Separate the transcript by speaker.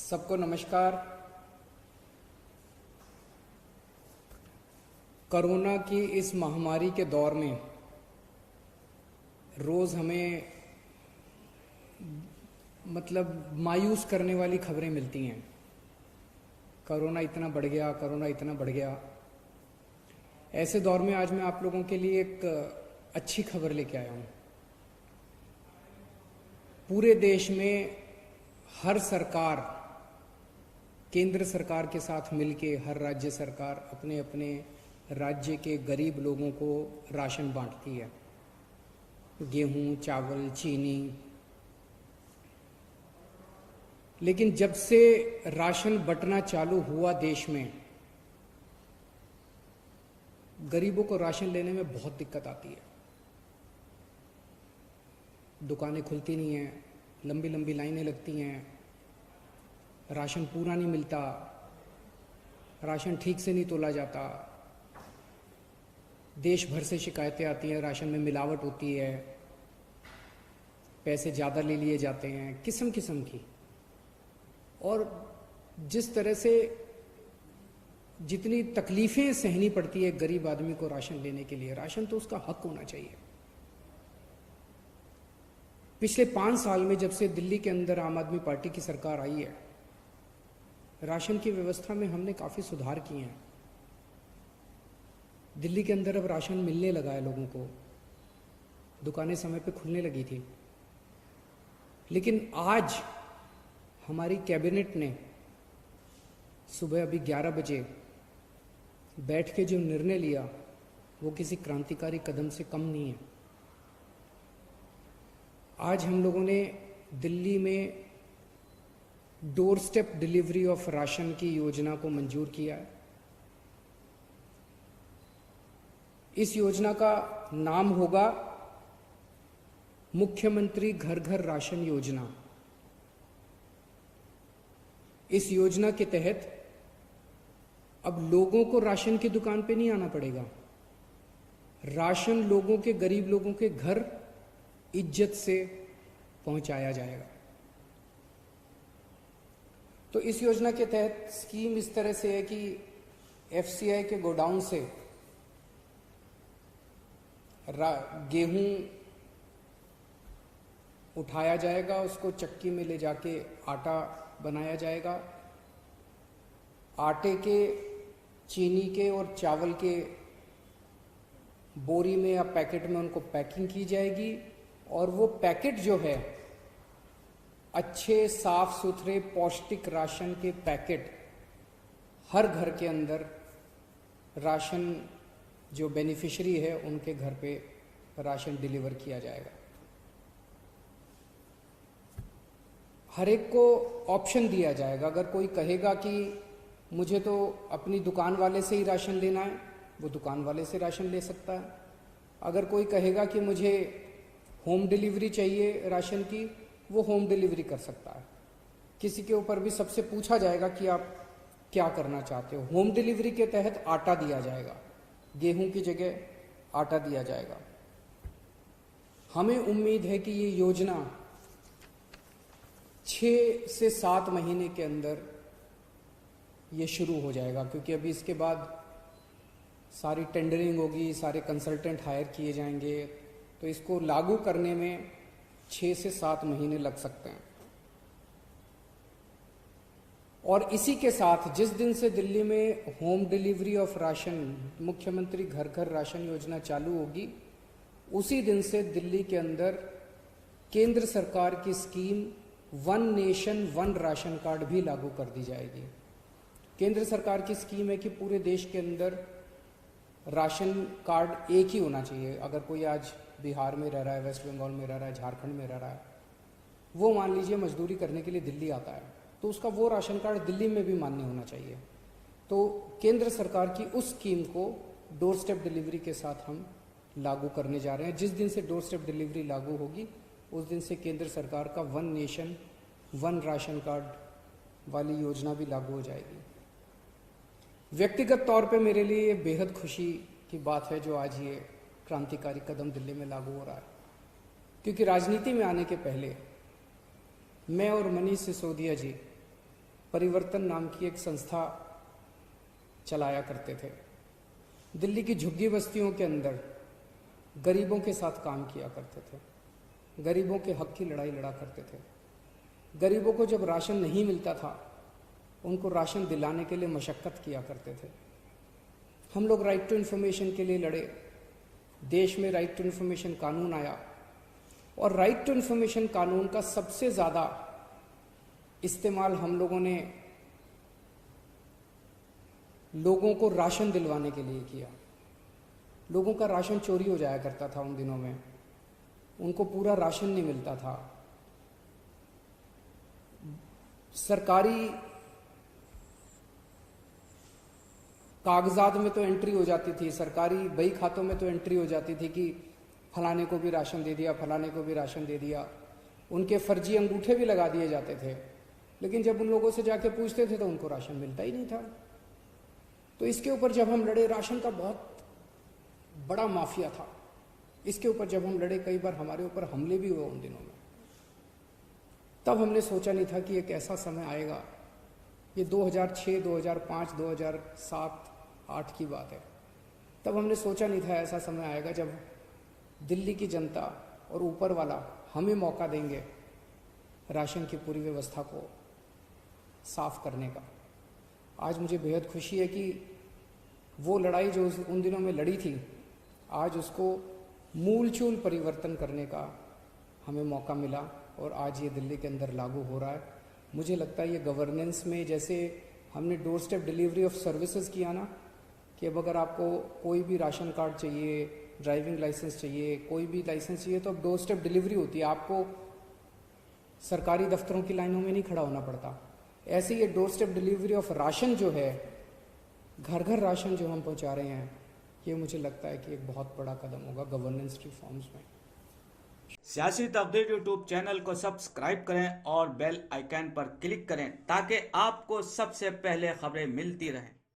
Speaker 1: सबको नमस्कार। कोरोना की इस महामारी के दौर में रोज़ हमें मायूस करने वाली खबरें मिलती हैं। कोरोना इतना बढ़ गया, कोरोना इतना बढ़ गया। ऐसे दौर में आज मैं आप लोगों के लिए एक अच्छी खबर लेके आया हूँ। पूरे देश में हर सरकार, केंद्र सरकार के साथ मिलके हर राज्य सरकार अपने अपने राज्य के गरीब लोगों को राशन बांटती है। गेहूं, चावल, चीनी। लेकिन जब से राशन बंटना चालू हुआ देश में, गरीबों को राशन लेने में बहुत दिक्कत आती है। दुकानें खुलती नहीं हैं, लंबी लंबी लाइनें लगती हैं, राशन पूरा नहीं मिलता, राशन ठीक से नहीं तोला जाता। देश भर से शिकायतें आती हैं, राशन में मिलावट होती है, पैसे ज़्यादा ले लिए जाते हैं, किस्म किस्म की। और जिस तरह से जितनी तकलीफ़ें सहनी पड़ती है गरीब आदमी को राशन लेने के लिए, राशन तो उसका हक होना चाहिए। पिछले 5 साल में जब से दिल्ली के अंदर आम आदमी पार्टी की सरकार आई है, राशन की व्यवस्था में हमने काफ़ी सुधार किए हैं। दिल्ली के अंदर अब राशन मिलने लगा है लोगों को, दुकानें समय पे खुलने लगी थी। लेकिन आज हमारी कैबिनेट ने सुबह अभी 11 बजे बैठ के जो निर्णय लिया, वो किसी क्रांतिकारी कदम से कम नहीं है। आज हम लोगों ने दिल्ली में door step delivery of ration की योजना को मंजूर किया है। इस योजना का नाम होगा मुख्यमंत्री घर घर राशन योजना। इस योजना के तहत अब लोगों को राशन की दुकान पे नहीं आना पड़ेगा। राशन लोगों के, गरीब लोगों के घर इज्जत से पहुंचाया जाएगा। तो इस योजना के तहत स्कीम इस तरह से है कि एफसीआई के गोडाउन से गेहूं उठाया जाएगा, उसको चक्की में ले जाके आटा बनाया जाएगा। आटे के, चीनी के और चावल के बोरी में या पैकेट में उनको पैकिंग की जाएगी। और वो पैकेट जो है, अच्छे साफ सुथरे पौष्टिक राशन के पैकेट हर घर के अंदर राशन जो बेनिफिशियरी है उनके घर पे राशन डिलीवर किया जाएगा। हर एक को ऑप्शन दिया जाएगा। अगर कोई कहेगा कि मुझे तो अपनी दुकान वाले से ही राशन लेना है, वो दुकान वाले से राशन ले सकता है। अगर कोई कहेगा कि मुझे होम डिलीवरी चाहिए राशन की, वो होम डिलीवरी कर सकता है। किसी के ऊपर भी सबसे पूछा जाएगा कि आप क्या करना चाहते हो। होम डिलीवरी के तहत आटा दिया जाएगा, गेहूं की जगह आटा दिया जाएगा। हमें उम्मीद है कि ये योजना 6 से 7 महीने के अंदर ये शुरू हो जाएगा, क्योंकि अभी इसके बाद सारी टेंडरिंग होगी, सारे कंसल्टेंट हायर किए जाएंगे। तो इसको लागू करने में 6 से 7 महीने लग सकते हैं। और इसी के साथ जिस दिन से दिल्ली में होम डिलीवरी ऑफ राशन, मुख्यमंत्री घर घर राशन योजना चालू होगी, उसी दिन से दिल्ली के अंदर केंद्र सरकार की scheme one nation one ration card भी लागू कर दी जाएगी। केंद्र सरकार की स्कीम है कि पूरे देश के अंदर राशन कार्ड एक ही होना चाहिए। अगर कोई आज बिहार में रह रहा है, वेस्ट बंगाल में रह रहा है, झारखंड में रह रहा है, वो मान लीजिए मजदूरी करने के लिए दिल्ली आता है, तो उसका वो राशन कार्ड दिल्ली में भी मान्य होना चाहिए। तो केंद्र सरकार की उस स्कीम को डोर स्टेप डिलीवरी के साथ हम लागू करने जा रहे हैं। जिस दिन से डोर स्टेप डिलीवरी लागू होगी, उस दिन से केंद्र सरकार का one nation one ration card वाली योजना भी लागू हो जाएगी। व्यक्तिगत तौर पे मेरे लिए ये बेहद खुशी की बात है जो आज ये क्रांतिकारी कदम दिल्ली में लागू हो रहा है, क्योंकि राजनीति में आने के पहले मैं और मनीष सिसोदिया जी परिवर्तन नाम की एक संस्था चलाया करते थे। दिल्ली की झुग्गी बस्तियों के अंदर गरीबों के साथ काम किया करते थे, गरीबों के हक की लड़ाई लड़ा करते थे। गरीबों को जब राशन नहीं मिलता था, उनको राशन दिलाने के लिए मशक्कत किया करते थे। हम लोग राइट टू इन्फॉर्मेशन के लिए लड़े, देश में राइट टू इन्फॉर्मेशन कानून आया, और राइट टू इन्फॉर्मेशन कानून का सबसे ज़्यादा इस्तेमाल हम लोगों ने लोगों को राशन दिलवाने के लिए किया। लोगों का राशन चोरी हो जाया करता था उन दिनों में, उनको पूरा राशन नहीं मिलता था। सरकारी कागजात में तो एंट्री हो जाती थी, सरकारी बही खातों में तो एंट्री हो जाती थी कि फलाने को भी राशन दे दिया, फलाने को भी राशन दे दिया। उनके फर्जी अंगूठे भी लगा दिए जाते थे, लेकिन जब उन लोगों से जाके पूछते थे तो उनको राशन मिलता ही नहीं था। तो इसके ऊपर जब हम लड़े, राशन का बहुत बड़ा माफिया था, इसके ऊपर जब हम लड़े, कई बार हमारे ऊपर हमले भी हुए उन दिनों में। तब हमने सोचा नहीं था कि एक ऐसा समय आएगा, ये 2006, 2005, 2007-8 की बात है। तब हमने सोचा नहीं था ऐसा समय आएगा जब दिल्ली की जनता और ऊपर वाला हमें मौका देंगे राशन की पूरी व्यवस्था को साफ करने का। आज मुझे बेहद खुशी है कि वो लड़ाई जो उन दिनों में लड़ी थी, आज उसको मूलचूल परिवर्तन करने का हमें मौका मिला, और आज ये दिल्ली के अंदर लागू हो रहा है। मुझे लगता है ये गवर्नेंस में, जैसे हमने door step delivery of services किया ना, कि अब अगर आपको कोई भी राशन कार्ड चाहिए, ड्राइविंग लाइसेंस चाहिए, कोई भी लाइसेंस चाहिए, तो अब डोर स्टेप डिलीवरी होती है, आपको सरकारी दफ्तरों की लाइनों में नहीं खड़ा होना पड़ता। ऐसे ये door step delivery of ration जो है, घर घर राशन जो हम पहुंचा रहे हैं, ये मुझे लगता है कि एक बहुत बड़ा कदम होगा गवर्नेंस रिफॉर्म्स में।
Speaker 2: सियासी तबदील यूट्यूब चैनल को सब्सक्राइब करें और बेल आइकन पर क्लिक करें ताकि आपको सबसे पहले खबरें मिलती रहें।